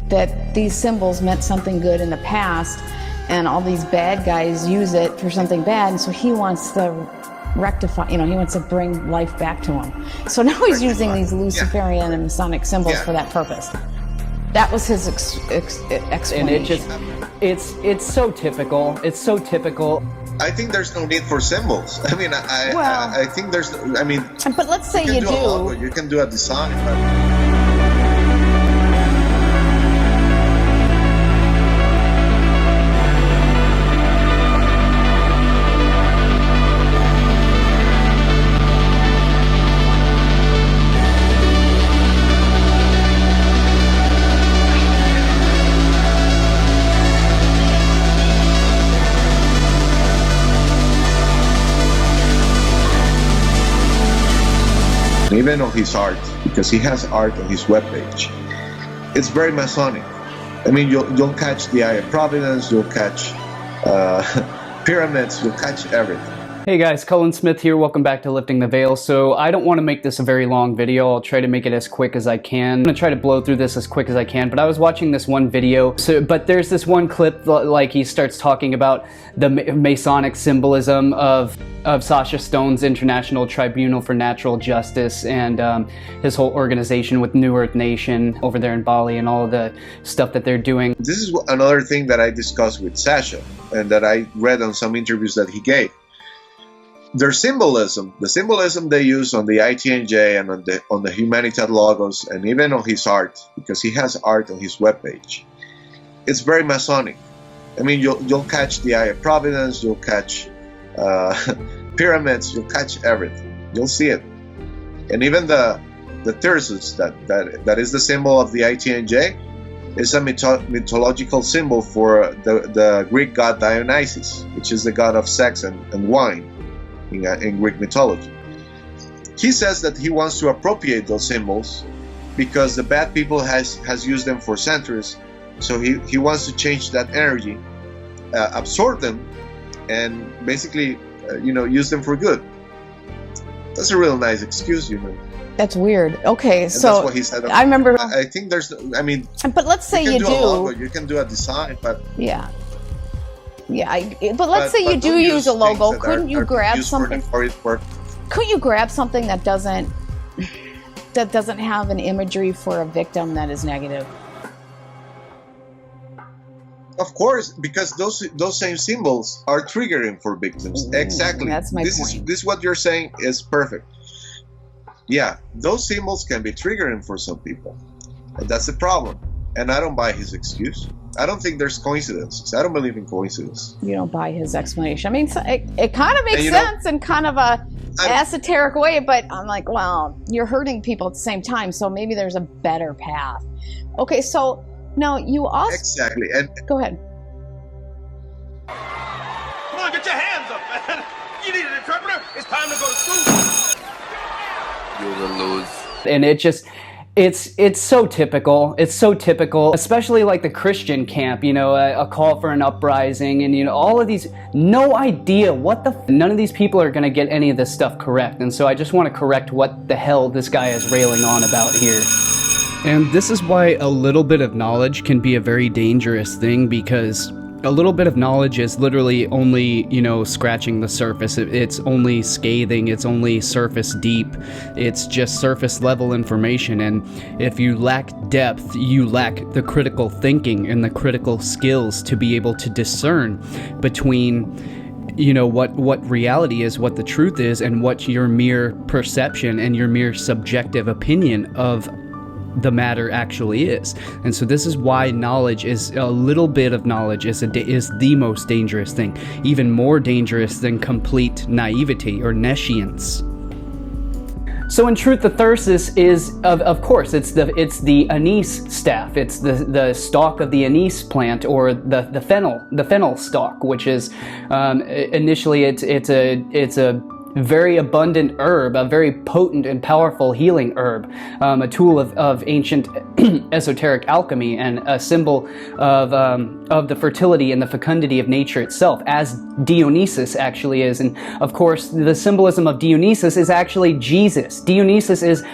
that these symbols meant something good in the past, and all these bad guys use it for something bad, and so he wants to rectify, he wants to bring life back to him. So now he's using these Luciferian and Masonic symbols for that purpose. That was his explanation. And it's so typical. It's so typical. I think there's no need for symbols. I mean, I think there's, but let's say you do. A logo, you can do a design. But... Even on his art, because he has art on his webpage, it's very Masonic. I mean, you'll catch the Eye of Providence, you'll catch pyramids, you'll catch everything. Hey guys, Cullen Smith here. Welcome back to Lifting the Veil. So I don't want to make this a very long video. I'll try to make it as quick as I can. I'm gonna try to blow through this as quick as I can, but I was watching this one video. But there's this one clip, like he starts talking about the Masonic symbolism of Sasha Stone's International Tribunal for Natural Justice and his whole organization with New Earth Nation over there in Bali and all of the stuff that they're doing. This is another thing that I discussed with Sasha and that I read on some interviews that he gave. Their symbolism, the symbolism they use on the ITNJ and on the Humanitad logos and even on his art, because he has art on his webpage, it's very Masonic. I mean, you'll catch the Eye of Providence, you'll catch pyramids, you'll catch everything. You'll see it. And even the Thyrsus, that is the symbol of the ITNJ, is a mythological symbol for the Greek god Dionysus, which is the god of sex and wine in Greek mythology. He says that he wants to appropriate those symbols because the bad people has used them for centuries. So he wants to change that energy, absorb them, and basically, use them for good. That's a real nice excuse, That's weird. Okay, and so that's what he said. I remember. I think there's. I mean. But let's say you do. A logo, you can do a design, but. Yeah. Yeah, but let's say you do use a logo. Couldn't you grab something? Couldn't you grab something that doesn't have an imagery for a victim that is negative? Of course, because those same symbols are triggering for victims. Exactly. That's my point. This what you're saying is perfect. Yeah, those symbols can be triggering for some people, and that's the problem. And I don't buy his excuse. I don't think there's coincidences. I don't believe in coincidence. You don't buy his explanation. I mean, it kind of makes sense in kind of a esoteric way, but I'm like, well, you're hurting people at the same time, so maybe there's a better path. Okay, so now you also... Exactly. And go ahead. Come on, get your hands up, man. You need an interpreter? It's time to go to school. You will lose. And it's so typical. It's so typical, especially like the Christian camp, a call for an uprising and, all of these, no idea none of these people are going to get any of this stuff correct. And so I just want to correct what the hell this guy is railing on about here. And this is why a little bit of knowledge can be a very dangerous thing, because a little bit of knowledge is literally only, scratching the surface. It's only scathing. It's only surface deep. It's just surface level information. And if you lack depth, you lack the critical thinking and the critical skills to be able to discern between, what reality is, what the truth is, and what your mere perception and your mere subjective opinion of the matter actually is. And so this is why knowledge is, a little bit of knowledge is the most dangerous thing, even more dangerous than complete naivety or nescience. So in truth, the Thyrsus is, of course, it's the anise staff. It's the stalk of the anise plant, or the fennel stalk, which is initially it's a very abundant herb, a very potent and powerful healing herb, a tool of ancient esoteric alchemy, and a symbol of the fertility and the fecundity of nature itself, as Dionysus actually is. And of course, the symbolism of Dionysus is actually Jesus. Dionysus is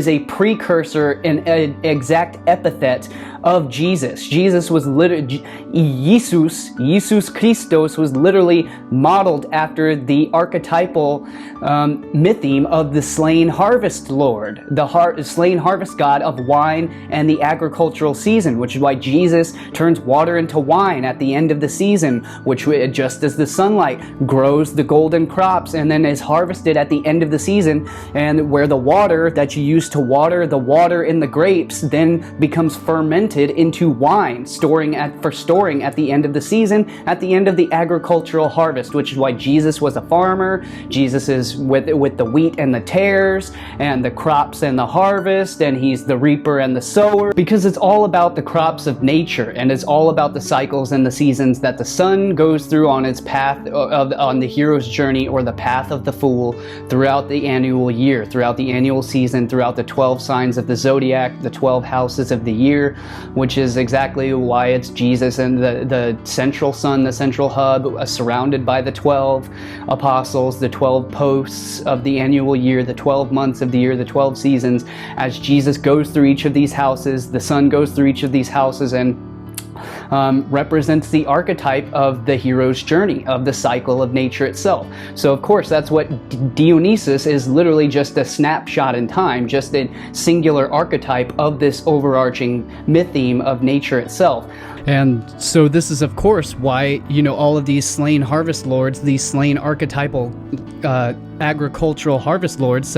a precursor, an exact epithet of Jesus. Jesus was literally, Jesus Christos was literally modeled after the archetypal mytheme of the slain harvest lord, the slain harvest god of wine and the agricultural season, which is why Jesus turns water into wine at the end of the season, which just as the sunlight grows the golden crops and then is harvested at the end of the season, and where the water that you use to water the water in the grapes then becomes fermented into wine, storing at the end of the season, at the end of the agricultural harvest, which is why Jesus was a farmer. Jesus is with the wheat and the tares and the crops and the harvest, and he's the reaper and the sower, because it's all about the crops of nature, and it's all about the cycles and the seasons that the sun goes through on its path on the hero's journey, or the path of the fool, throughout the annual year, throughout the annual season, throughout the 12 signs of the zodiac, the 12 houses of the year, which is exactly why it's Jesus and the central sun, the central hub, surrounded by the 12 apostles, the 12 posts of the annual year, the 12 months of the year, the 12 seasons. As Jesus goes through each of these houses, the sun goes through each of these houses and represents the archetype of the hero's journey, of the cycle of nature itself. So of course that's what Dionysus is, literally just a snapshot in time, just a singular archetype of this overarching mytheme of nature itself. And so this is of course why, all of these slain harvest lords, these slain archetypal agricultural harvest lords,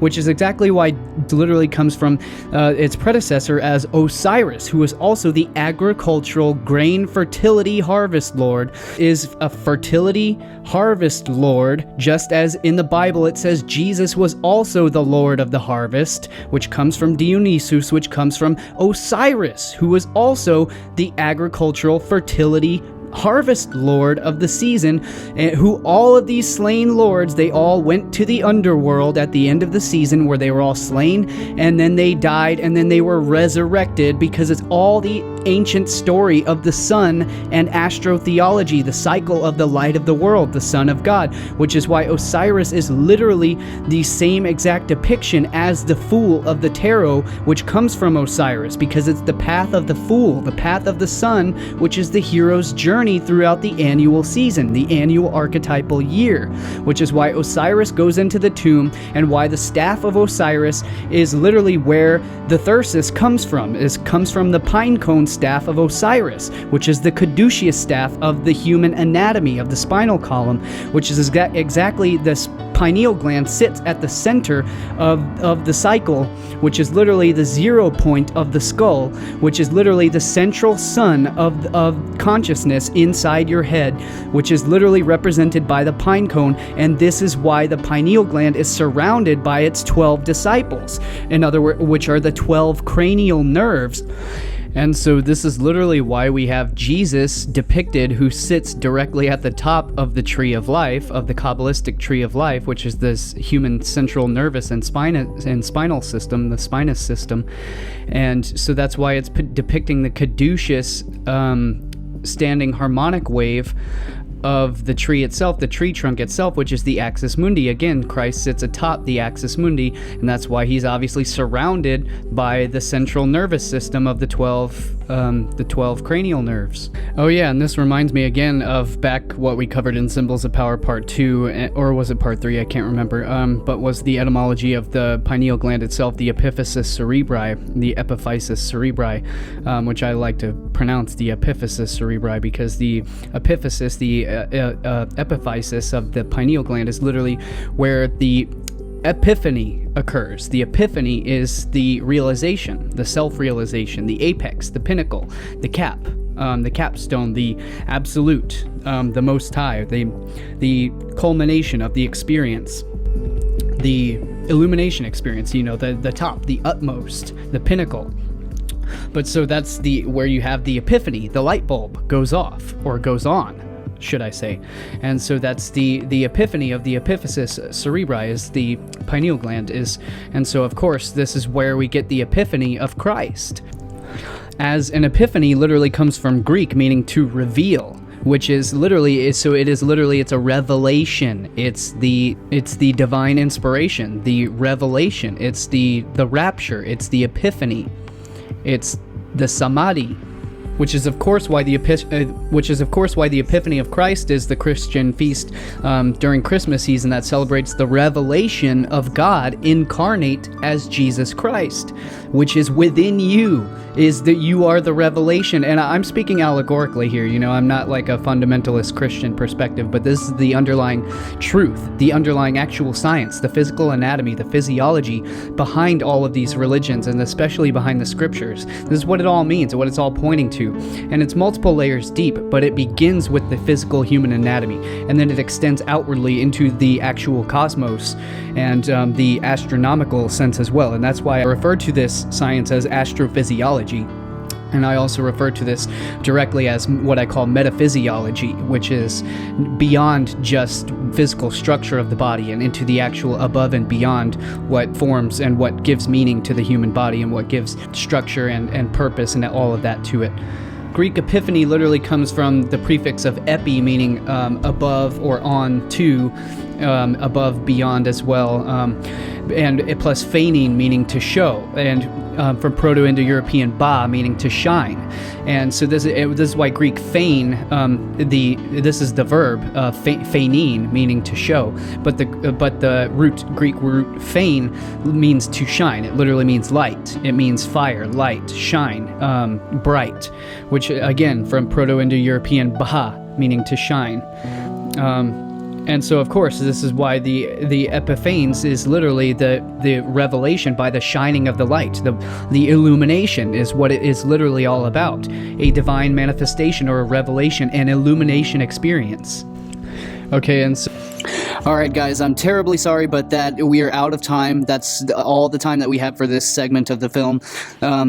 which is exactly why literally comes from its predecessor as Osiris, who was also the agricultural grain fertility harvest lord, is a fertility harvest lord, just as in the Bible it says Jesus was also the lord of the harvest, which comes from Dionysus, which comes from Osiris, who was also the agricultural fertility harvest lord of the season, who all of these slain lords, they all went to the underworld at the end of the season where they were all slain, and then they died, and then they were resurrected, because it's all the ancient story of the sun and astrotheology, the cycle of the light of the world, the son of God, which is why Osiris is literally the same exact depiction as the fool of the tarot, which comes from Osiris, because it's the path of the fool, the path of the sun, which is the hero's journey throughout the annual season, the annual archetypal year, which is why Osiris goes into the tomb, and why the staff of Osiris is literally where the thyrsus comes from. It comes from the pine cone staff of Osiris, which is the caduceus staff of the human anatomy, of the spinal column, which is exactly this pineal gland sits at the center of the cycle, which is literally the 0 point of the skull, which is literally the central sun of consciousness inside your head, which is literally represented by the pine cone, and this is why the pineal gland is surrounded by its 12 disciples, in other words, which are the 12 cranial nerves. And so this is literally why we have Jesus depicted, who sits directly at the top of the tree of life, of the Kabbalistic tree of life, which is this human central nervous and spinal system, the spinous system. And so that's why it's depicting the caduceus standing harmonic wave of the tree itself, the tree trunk itself, which is the axis mundi. Again, Christ sits atop the axis mundi, and that's why he's obviously surrounded by the central nervous system of the 12 cranial nerves. Oh yeah, and this reminds me again of back what we covered in Symbols of Power Part 2, or was it Part 3? I can't remember, but was the etymology of the pineal gland itself, the epiphysis cerebri, the epiphysis cerebri, which I like to pronounce the epiphysis cerebri, because the epiphysis, the epiphysis of the pineal gland is literally where the epiphany occurs. The epiphany is the realization, the self-realization, the apex, the pinnacle, the capstone, the absolute, the most high, the culmination of the experience, the illumination experience, the top, the utmost, the pinnacle. But so that's where you have the epiphany, the light bulb goes off, or goes on, should I say. And so that's the epiphany of the epiphysis cerebri, is the pineal gland, and so of course this is where we get the epiphany of Christ. As an epiphany literally comes from Greek, meaning to reveal, which is literally, it's a revelation. It's the divine inspiration, the revelation. It's the rapture. It's the epiphany. It's the samadhi, which is of course why the Epiphany of Christ is the Christian feast during Christmas season that celebrates the revelation of God incarnate as Jesus Christ, which is within you, is that you are the revelation. And I'm speaking allegorically here, you know, I'm not like a fundamentalist Christian perspective, but this is the underlying truth, the underlying actual science, the physical anatomy, the physiology behind all of these religions, and especially behind the scriptures. This is what it all means, what it's all pointing to. And it's multiple layers deep, but it begins with the physical human anatomy, and then it extends outwardly into the actual cosmos and the astronomical sense as well. And that's why I refer to this science as astrophysiology. And I also refer to this directly as what I call metaphysiology, which is beyond just physical structure of the body and into the actual above and beyond what forms and what gives meaning to the human body and what gives structure and purpose and all of that to it. Greek epiphany literally comes from the prefix of epi, meaning above or on to, above, beyond as well, and plus phainin, meaning to show, and from Proto-Indo-European ba, meaning to shine. And so this is why Greek feign, this is the verb phainin, meaning to show, but the Greek root feign means to shine. It literally means light. It means fire, light, shine, bright, which again from Proto-Indo-European ba, meaning to shine. And so, of course, this is why the Epiphanes is literally the revelation by the shining of the light. The illumination is what it is literally all about. A divine manifestation or a revelation, an illumination experience. Okay, and so... Alright guys, I'm terribly sorry, but that we are out of time. That's all the time that we have for this segment of the film.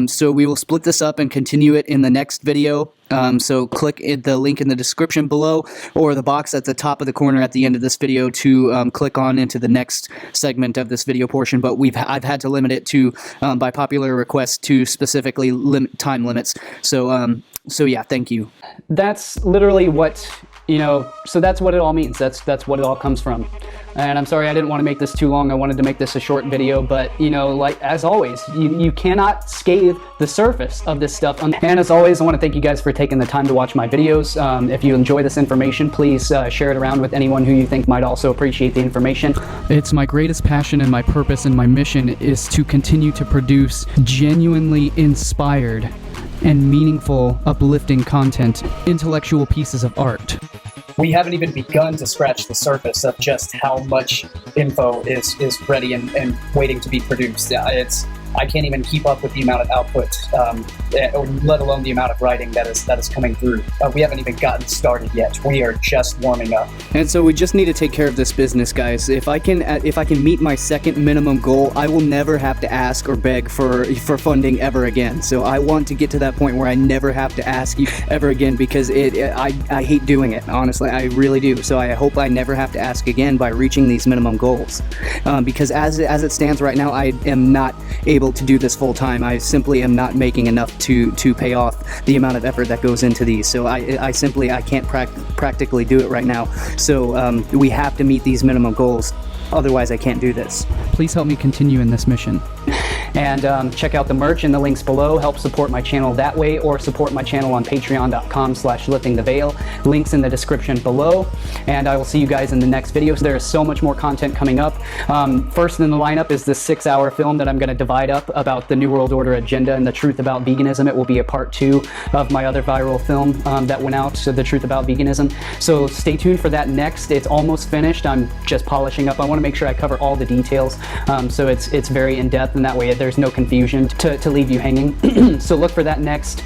So we will split this up and continue it in the next video. So click the link in the description below, or the box at the top of the corner at the end of this video to click on into the next segment of this video portion. But I've had to limit it to, by popular request, to specifically time limits. So yeah, thank you. That's literally what... You know, so that's what it all means. That's what it all comes from. And I'm sorry I didn't want to make this too long. I wanted to make this a short video, but you know, like as always, you cannot scathe the surface of this stuff. And as always, I want to thank you guys for taking the time to watch my videos. If you enjoy this information, please share it around with anyone who you think might also appreciate the information. It's my greatest passion, and my purpose and my mission is to continue to produce genuinely inspired and meaningful, uplifting content, intellectual pieces of art. We haven't even begun to scratch the surface of just how much info is ready and waiting to be produced. I can't even keep up with the amount of output, or let alone the amount of writing that is coming through. We haven't even gotten started yet. We are just warming up. And so we just need to take care of this business, guys. If I can meet my second minimum goal, I will never have to ask or beg for funding ever again. So I want to get to that point where I never have to ask you ever again, because I hate doing it, honestly. I really do. So I hope I never have to ask again by reaching these minimum goals. Because as it stands right now, I am not able to do this full time. I simply am not making enough to pay off the amount of effort that goes into these. So I can't practically do it right now. So we have to meet these minimum goals. Otherwise, I can't do this. Please help me continue in this mission. And check out the merch in the links below. Help support my channel that way, or support my channel on patreon.com/liftingtheveil. Links in the description below. And I will see you guys in the next video. So there is so much more content coming up. First in the lineup is this 6-hour film that I'm going to divide up about the New World Order agenda and the truth about veganism. It will be a part 2 of my other viral film that went out, so the truth about veganism. So stay tuned for that next. It's almost finished. I'm just polishing up. I want to make sure I cover all the details, so it's very in-depth, and that way there's no confusion to leave you hanging. So look for that next.